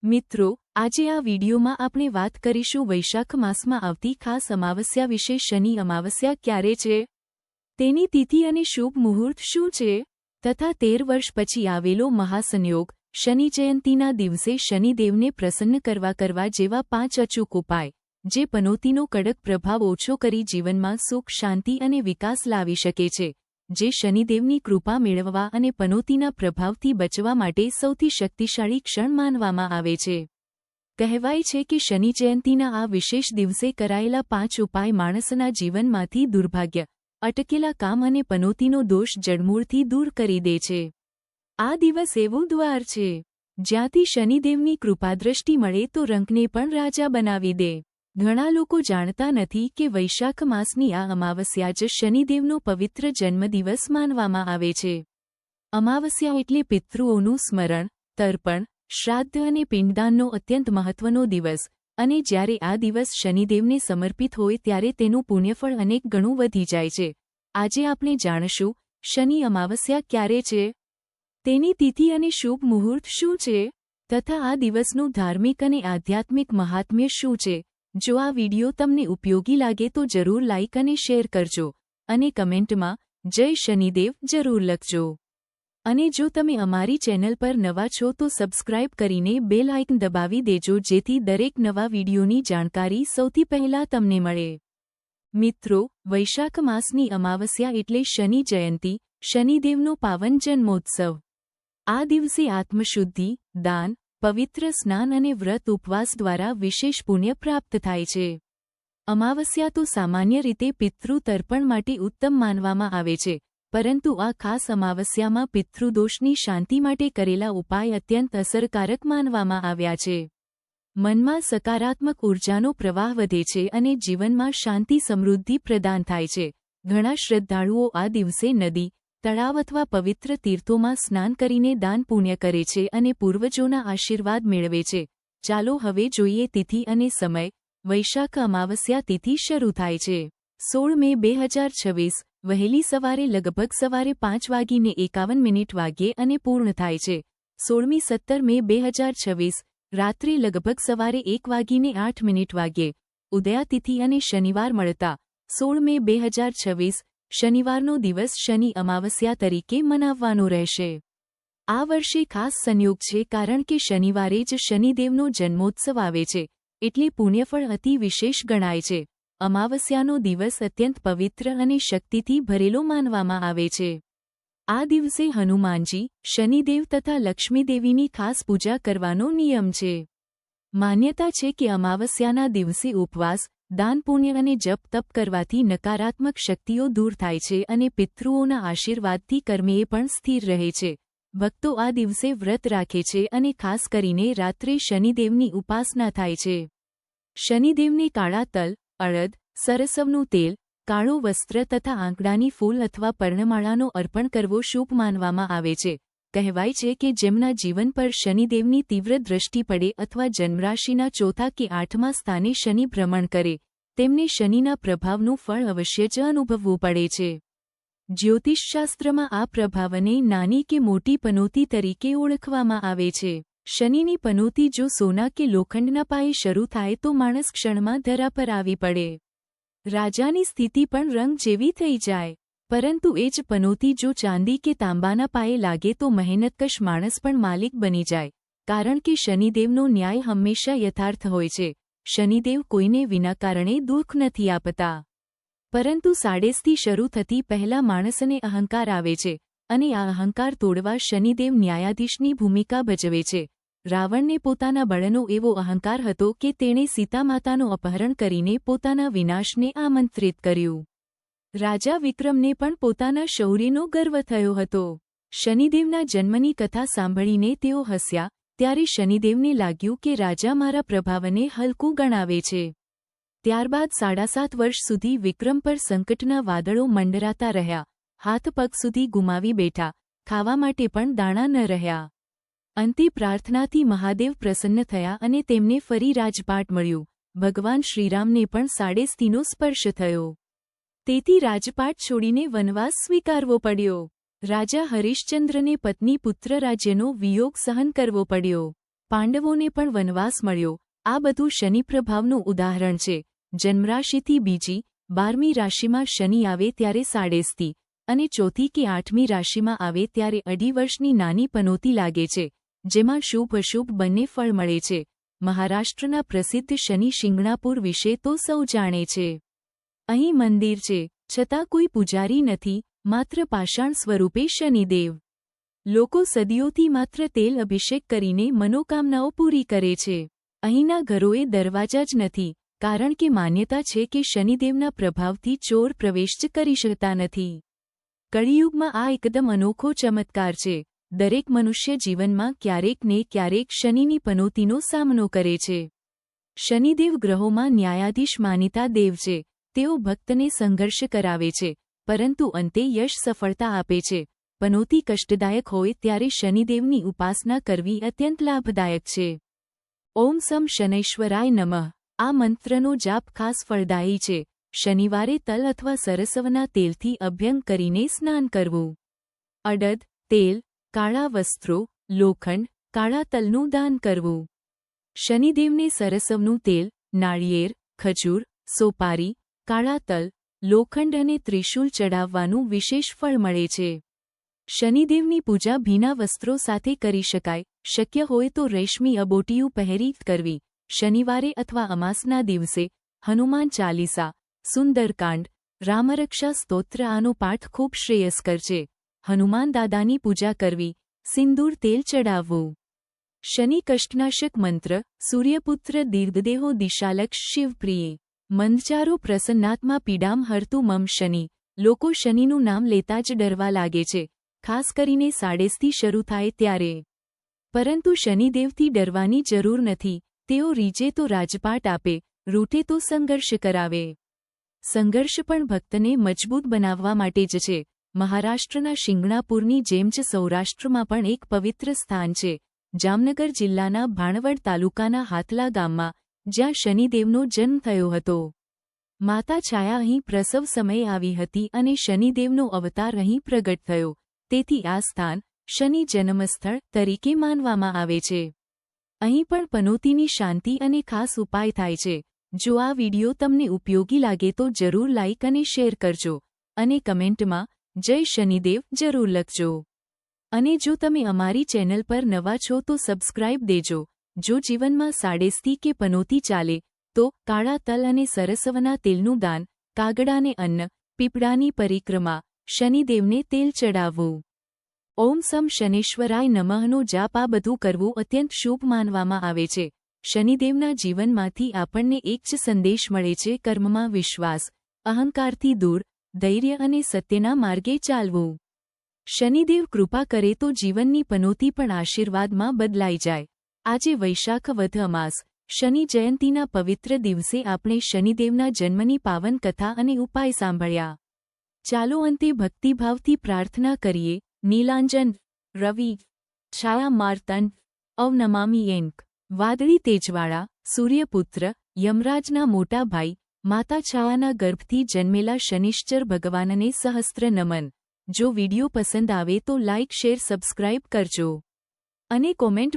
મિત્રો, આજે આ વિડીયોમાં આપણે વાત કરીશું વૈશાખ માસમાં આવતી ખાસ અમાવસ્યા વિશે। શનિ અમાવસ્યા ક્યારે છે, તેની તિથિ અને શુભ મુહૂર્ત શું છે, તથા 13 વર્ષ પછી આવેલો મહાસંયોગ શનિ જયંતીના દિવસે શનિદેવને પ્રસન્ન કરવા જેવા 5 અચૂક ઉપાય, જે પનોતીનો કડક પ્રભાવ ઓછો કરી જીવનમાં સુખ, શાંતિ અને વિકાસ લાવી શકે છે, જે શનિદેવની કૃપા મેળવવા અને પનોતીના પ્રભાવથી બચવા માટે સૌથી શક્તિશાળી ક્ષણ માનવામાં આવે છે। કહેવાય છે કે શનિ જયંતીના આ વિશેષ દિવસે કરાયેલા 5 ઉપાય માણસના જીવનમાંથી દુર્ભાગ્ય, અટકેલા કામ અને પનોતીનો દોષ જડમૂળથી દૂર કરી દે છે। આ દિવસ એવો દ્વાર છે જ્યાંથી શનિદેવની કૃપાદ્રષ્ટિ મળે તો રંકને પણ રાજા બનાવી દે। ઘણા લોકો જાણતા નથી કે વૈશાખ માસની આ અમાવસ્યા જ શનિદેવનો પવિત્ર જન્મદિવસ માનવામાં આવે છે। અમાવસ્યા એટલે પિતૃઓનું સ્મરણ, તર્પણ, શ્રાદ્ધ અને પિંડદાનનો અત્યંત મહત્વનો દિવસ, અને જ્યારે આ દિવસ શનિદેવને સમર્પિત હોય ત્યારે તેનું પુણ્યફળ અનેક ગણું વધી જાય છે। આજે આપણે જાણશું શનિ અમાવસ્યા ક્યારે છે, તેની તિથિ અને શુભ મુહૂર્ત શું છે, તથા આ દિવસનું ધાર્મિક અને આધ્યાત્મિક મહાત્મ્ય શું છે। જો આ વિડિયો તમને ઉપયોગી લાગે તો જરૂર લાઇક અને શેર કરજો, અને કમેન્ટમાં જય શનિદેવ જરૂર લખજો। અને જો તમે અમારી ચેનલ પર નવા છો તો સબસ્ક્રાઇબ કરીને બેલ આઇકન દબાવી દેજો, જેથી દરેક નવા વિડિયોની જાણકારી સૌથી પહેલા તમને મળે। મિત્રો, વૈશાખ માસની અમાવસ્યા એટલે શનિ જયંતી, શનિદેવનો પાવન જન્મોત્સવ। આ દિવસે આત્મશુદ્ધિ, દાન, પવિત્ર સ્નાન અને વ્રત ઉપવાસ દ્વારા વિશેષ પુણ્ય પ્રાપ્ત થાય છે। અમાવસ્યા તો સામાન્ય રીતે પિતૃ તર્પણ માટે ઉત્તમ માનવામાં આવે છે, પરંતુ આ ખાસ અમાવસ્યામાં પિતૃદોષની શાંતિ માટે કરેલા ઉપાય અત્યંત અસરકારક માનવામાં આવ્યા છે। મનમાં સકારાત્મક ઉર્જાનો પ્રવાહ વધે છે અને જીવનમાં શાંતિ સમૃદ્ધિ પ્રદાન થાય છે। ઘણા શ્રદ્ધાળુઓ આ દિવસે નદી, તળાવ અથવા પવિત્ર તીર્થોમાં સ્નાન કરીને દાન પુણ્ય કરે છે અને પૂર્વજોના આશીર્વાદ મેળવે છે। ચાલો હવે જોઈએ તિથિ અને સમય। વૈશાખ અમાવસ્યા તિથિ શરૂ થાય છે 16 મે 2026, વહેલી સવારે લગભગ સવારે 5:51 વાગ્યે અને પૂર્ણ થાય છે 16મી 17 મે 2026, રાત્રે લગભગ સવારે 1:08 વાગ્યે। ઉદયાતિથિ અને શનિવાર મળતા 16 મે 2026, શનિવારનો દિવસ શનિ અમાવસ્યા તરીકે મનાવવાનો રહેશે। આ વર્ષે ખાસ સંયોગ છે કારણ કે શનિવારે જ શનિદેવનો જન્મોત્સવ આવે છે, એટલે પુણ્યફળ અતિ વિશેષ ગણાય છે। અમાવસ્યાનો દિવસ અત્યંત પવિત્ર અને શક્તિથી ભરેલો માનવામાં આવે છે। આ દિવસે હનુમાનજી, શનિદેવ તથા લક્ષ્મીદેવીની ખાસ પૂજા કરવાનો નિયમ છે। માન્યતા છે કે અમાવસ્યાના દિવસે ઉપવાસ, દાન પુણ્ય અને જપ તપ કરવાથી નકારાત્મક શક્તિઓ દૂર થાય છે અને પિતૃઓના આશીર્વાદથી કર્મેય પણ સ્થિર રહે છે। ભક્તો આ દિવસે વ્રત રાખે છે અને ખાસ કરીને રાત્રે શનિદેવની ઉપાસના થાય છે। શનિદેવને કાળા તલ, અડદ, સરસવનું તેલ, કાળું વસ્ત્ર તથા આંકડાની ફૂલ અથવા પર્ણમાળાનો અર્પણ કરવો શુભ માનવામાં આવે છે। કહેવાય છે કે જેમના જીવન પર શનિદેવની તીવ્ર દ્રષ્ટિ પડે અથવા જન્મરાશિના 4થા કે 8મા સ્થાને શનિ ભ્રમણ કરે, તેમને શનિના પ્રભાવનું ફળ અવશ્ય જ અનુભવવું પડે છે। જ્યોતિષશાસ્ત્રમાં આ પ્રભાવને નાની કે મોટી પનોતી તરીકે ઓળખવામાં આવે છે। શનિની પનોતી જો સોના કે લોખંડના પાયે શરૂ થાય તો માણસ ક્ષણમાં ધરા પર આવી પડે। રાજાની સ્થિતિ પણ રંગ જેવી થઈ જાય। પરંતુ એ જ પનોતી જો ચાંદી કે તાંબાના પાયે લાગે તો મહેનતકશ માણસ પણ માલિક બની જાય, કારણ કે શનિદેવનો ન્યાય હંમેશા યથાર્થ હોય છે। શનિદેવ કોઈને વિના કારણે દુઃખ નથી આપતા, પરંતુ સાડેસથી શરૂ થતી પહેલા માણસને અહંકાર આવે છે, અને આ અહંકાર તોડવા શનિદેવ ન્યાયાધીશની ભૂમિકા ભજવે છે। રાવણને પોતાના બળનો એવો અહંકાર હતો કે તેણે સીતા માતાનું અપહરણ કરીને પોતાના વિનાશને આમંત્રિત કર્યું। રાજા વિક્રમને પણ પોતાના શૌર્યનો ગર્વ થયો હતો। શનિદેવના જન્મની કથા સાંભળીને તેઓ હસ્યા, ત્યારે શનિદેવને લાગ્યું કે રાજા મારા પ્રભાવને હલકું ગણાવે છે। ત્યારબાદ 7.5 વર્ષ સુધી વિક્રમ પર સંકટના વાદળો મંડરાતા રહ્યા। હાથ પગ સુધી ગુમાવી બેઠા, ખાવા માટે પણ દાણા ન રહ્યા। અંતે પ્રાર્થનાથી મહાદેવ પ્રસન્ન થયા અને તેમને ફરી રાજપાટ મળ્યું। ભગવાન શ્રીરામને પણ સાડેસતીનો સ્પર્શ થયો, તેથી રાજપાટ છોડીને વનવાસ સ્વીકારવો પડ્યો। રાજા હરિશ્ચંદ્રને પત્ની પુત્ર રાજ્યનો વિયોગ સહન કરવો પડ્યો। પાંડવોને પણ વનવાસ મળ્યો. આ બધું શનિ પ્રભાવનું ઉદાહરણ છે. જન્મરાશિથી બીજી 12મી રાશિમાં શનિ આવે ત્યારે સાડેસથી અને ચોથી કે 8મી રાશિમાં આવે ત્યારે 2.5 વર્ષની નાની પનોતી લાગે છે, જેમાં શુભ અશુભ બંને ફળ મળે છે. મહારાષ્ટ્રના પ્રસિદ્ધ શનિ શિંગણાપુર વિશે તો સૌ જાણે છે. અહીં મંદિર છે, છતાં કોઈ પૂજારી નથી, માત્ર પાષાણ સ્વરૂપે શનિદેવ. લોકો સદીઓથી માત્ર તેલ અભિષેક કરીને મનોકામનાઓ પૂરી કરે છે. અહીંના ઘરોએ દરવાજા જ નથી, કારણ કે માન્યતા છે કે શનિદેવના પ્રભાવથી ચોર પ્રવેશ જ કરી શકતા નથી. કળિયુગમાં આ એકદમ અનોખો ચમત્કાર છે. દરેક મનુષ્ય જીવનમાં ક્યારેક ને ક્યારેક શનિની પનોતીનો સામનો કરે છે. શનિદેવ ગ્રહોમાં ન્યાયાધીશ માનીતા દેવ છે. તેઓ ભક્તને સંઘર્ષ કરાવે છે, પરંતુ અંતે યશ સફળતા આપે છે. પનોતી કષ્ટદાયક હોય ત્યારે શનિદેવની ઉપાસના કરવી અત્યંત લાભદાયક છે. ઓમ સમ શનૈશ્વરાય નમઃ. આ મંત્રનો જાપ ખાસ ફળદાયી છે. શનિવારે તલ અથવા સરસવના તેલથી અભ્યંગ કરીને સ્નાન કરવું. અડદ, તેલ, કાળા વસ્ત્રો, લોખંડ, કાળા તલનું દાન કરવું. શનિદેવને સરસવનું તેલ, નાળિયેર, ખજૂર, સોપારી, કાળા તલ, લોખંડ અને ત્રિશૂલ ચડાવવાનું વિશેષ ફળ મળે છે. શનિદેવની પૂજા ભીના વસ્ત્રો સાથે કરી શકાય. શક્ય હોય તો રેશમી અબોટીયું પહેરી કરવી. શનિવારે અથવા અમાસના દિવસે હનુમાન ચાલીસા, સુંદરકાંડ, રામરક્ષા સ્તોત્ર આનો પાઠ ખૂબ શ્રેયસ્કર છે. હનુમાન દાદાની પૂજા કરવી. સિંદૂર તેલ ચડાવવું. શનિ કષ્ટનાશક મંત્ર. સૂર્યપુત્ર દીર્ઘદેહો દિશાલક્ષ શિવપ્રિયે. મંદચારો પ્રસન્નાત્મા પીડામ હરતું મમ શનિ. લોકો શનિનું નામ લેતા જ ડરવા લાગે છે, ખાસ કરીને સાડેસથી શરૂ થાય ત્યારે. પરંતુ શનિદેવથી ડરવાની જરૂર નથી. તેઓ રીજે તો રાજપાટ આપે, રૂઠે તો સંઘર્ષ કરાવે. સંઘર્ષ પણ ભક્તને મજબૂત બનાવવા માટે જ છે. મહારાષ્ટ્રના શિંગણાપુરની જેમ જ સૌરાષ્ટ્રમાં પણ એક પવિત્ર સ્થાન છે. જામનગર જિલ્લાના ભાણવડ તાલુકાના હાથલા ગામમાં, જ્યાં શનિદેવનો જન્મ થયો હતો. માતા છાયા અહીં પ્રસવ સમયે આવી હતી અને શનિદેવનો અવતાર અહીં પ્રગટ થયો. તેથી આ સ્થાન શનિ જન્મસ્થળ તરીકે માનવામાં આવે છે. અહીં પણ પનોતીની શાંતિ અને ખાસ ઉપાય થાય છે. જો આ વિડિયો તમને ઉપયોગી લાગે તો જરૂર લાઇક અને શેર કરજો, અને કમેન્ટમાં જય શનિદેવ જરૂર લખજો. અને જો તમે અમારી ચેનલ પર નવા છો તો સબસ્ક્રાઇબ દેજો. જો જીવનમાં સાડેસથી કે પનોતી ચાલે તો કાળા તલ અને સરસવના તેલનું દાન, કાગડાને અન્ન, પીપળાની પરિક્રમા, શનિદેવને તેલ ચડાવવું. ઓમ સમ શનેશ્વરાય નમઃનો જાપ આ બધું કરવું અત્યંત શુભ માનવામાં આવે છે. શનિદેવના જીવનમાંથી આપણને એક જ સંદેશ મળે છે: કર્મમાં વિશ્વાસ, અહંકારથી દૂર, ધૈર્ય અને સત્યના માર્ગે ચાલવું. શનિદેવ કૃપા કરે તો જીવનની પનોતી પણ આશીર્વાદમાં બદલાઈ જાય. આજે વૈશાખ વદ અમાસ, શનિ જયંતીના પવિત્ર દિવસે આપણે શનિદેવના જન્મની પાવન કથા અને ઉપાય સાંભળ્યા. ચાલો અંતે ભક્તિભાવથી પ્રાર્થના કરીએ. નીલાંજન, રવિ, છાયા માર્તંડ, અવનમામી એન્ક. વાદળી તેજવાળા, સૂર્યપુત્ર, યમરાજના મોટા ભાઈ, માતા છાયાના ગર્ભથી જન્મેલા શનિશ્ચર ભગવાનને સહસ્ત્ર નમન. જો વિડિયો પસંદ આવે તો લાઇક શેર સબસ્ક્રાઇબ કરજો અને કોમેન્ટ